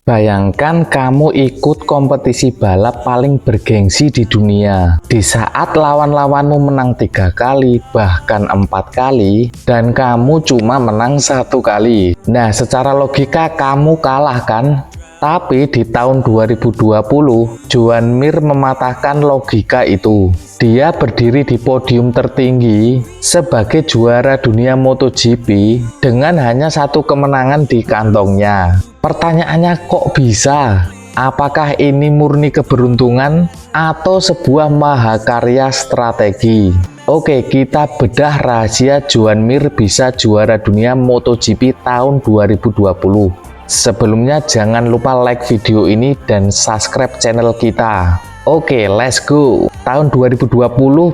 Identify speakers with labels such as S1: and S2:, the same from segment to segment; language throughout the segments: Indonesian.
S1: Bayangkan kamu ikut kompetisi balap paling bergengsi di dunia. Di saat lawan-lawanmu menang 3 kali, bahkan 4 kali, dan kamu cuma menang 1 kali. Nah, secara logika kamu kalah kan? Tapi di tahun 2020, Joan Mir mematahkan logika itu. Dia berdiri di podium tertinggi sebagai juara dunia MotoGP dengan hanya 1 kemenangan di kantongnya. Pertanyaannya, kok bisa? Apakah ini murni keberuntungan atau sebuah mahakarya strategi? Oke, kita bedah rahasia Joan Mir bisa juara dunia MotoGP tahun 2020. Sebelumnya jangan lupa like video ini dan subscribe channel kita. Oke, let's go. Tahun 2020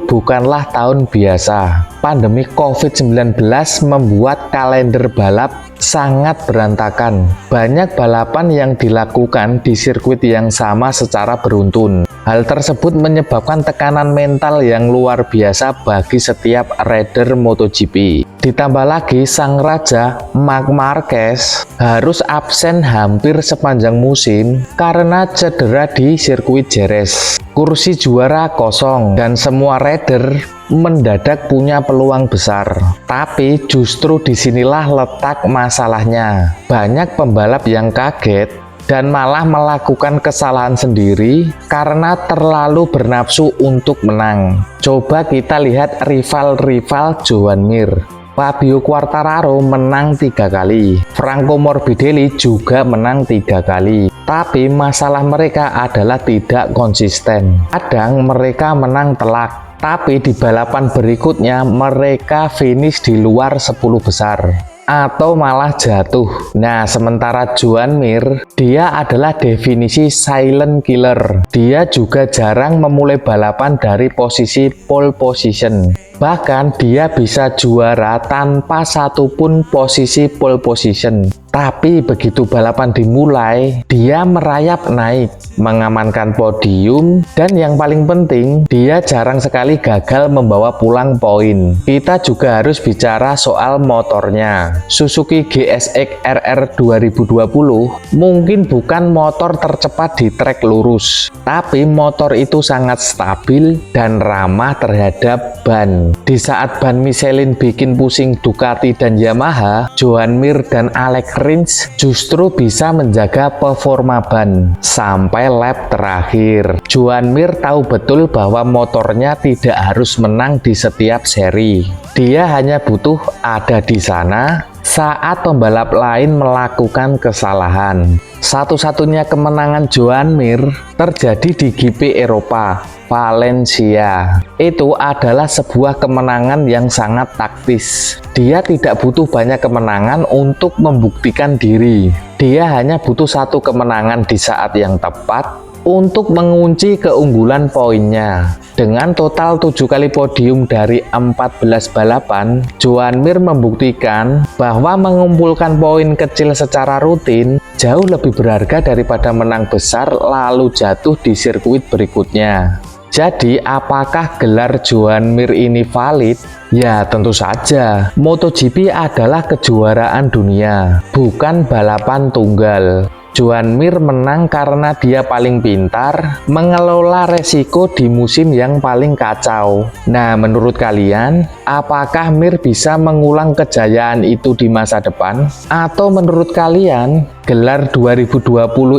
S1: bukanlah tahun biasa. Pandemi COVID-19 membuat kalender balap sangat berantakan. Banyak balapan yang dilakukan di sirkuit yang sama secara beruntun. Hal tersebut menyebabkan tekanan mental yang luar biasa bagi setiap rider MotoGP. Ditambah lagi, sang raja Marc Marquez harus absen hampir sepanjang musim karena cedera di sirkuit Jerez. Kursi juara kosong dan semua rider mendadak punya peluang besar. Tapi justru disinilah letak masalahnya. Banyak pembalap yang kaget dan malah melakukan kesalahan sendiri karena terlalu bernafsu untuk menang. Coba kita lihat rival-rival Joan Mir. Fabio Quartararo menang 3 kali, Franco Morbidelli juga menang 3 kali. Tapi masalah mereka adalah tidak konsisten. Kadang mereka menang telak, tapi di balapan berikutnya mereka finish di luar 10 besar atau malah jatuh. Nah, sementara Joan Mir, dia adalah definisi silent killer. Dia juga jarang memulai balapan dari posisi pole position. Bahkan dia bisa juara tanpa satupun posisi pole position. Tapi begitu balapan dimulai, dia merayap naik, mengamankan podium, dan yang paling penting, dia jarang sekali gagal membawa pulang poin. Kita juga harus bicara soal motornya. Suzuki GSX RR 2020 mungkin bukan motor tercepat di trek lurus, tapi motor itu sangat stabil dan ramah terhadap ban. Di saat ban Michelin bikin pusing Ducati dan Yamaha, Joan Mir dan Alex Rins justru bisa menjaga performa ban sampai lap terakhir. Joan Mir tahu betul bahwa motornya tidak harus menang di setiap seri. Dia hanya butuh ada di sana saat pembalap lain melakukan kesalahan. Satu-satunya kemenangan Joan Mir terjadi di GP Eropa, Valencia. Itu adalah sebuah kemenangan yang sangat taktis. Dia tidak butuh banyak kemenangan untuk membuktikan diri. Dia hanya butuh 1 kemenangan di saat yang tepat untuk mengunci keunggulan poinnya. Dengan total 7 kali podium dari 14 balapan, Joan Mir membuktikan bahwa mengumpulkan poin kecil secara rutin jauh lebih berharga daripada menang besar lalu jatuh di sirkuit berikutnya. Jadi, apakah gelar Joan Mir ini valid? Ya, tentu saja. MotoGP adalah kejuaraan dunia, bukan balapan tunggal. Joan Mir menang karena dia paling pintar mengelola resiko di musim yang paling kacau. Nah, menurut kalian, apakah Mir bisa mengulang kejayaan itu di masa depan? Atau menurut kalian, gelar 2020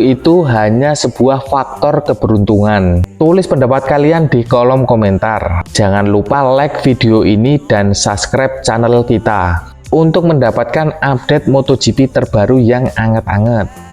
S1: itu hanya sebuah faktor keberuntungan? Tulis pendapat kalian di kolom komentar. Jangan lupa like video ini dan subscribe channel kita untuk mendapatkan update MotoGP terbaru yang anget-anget.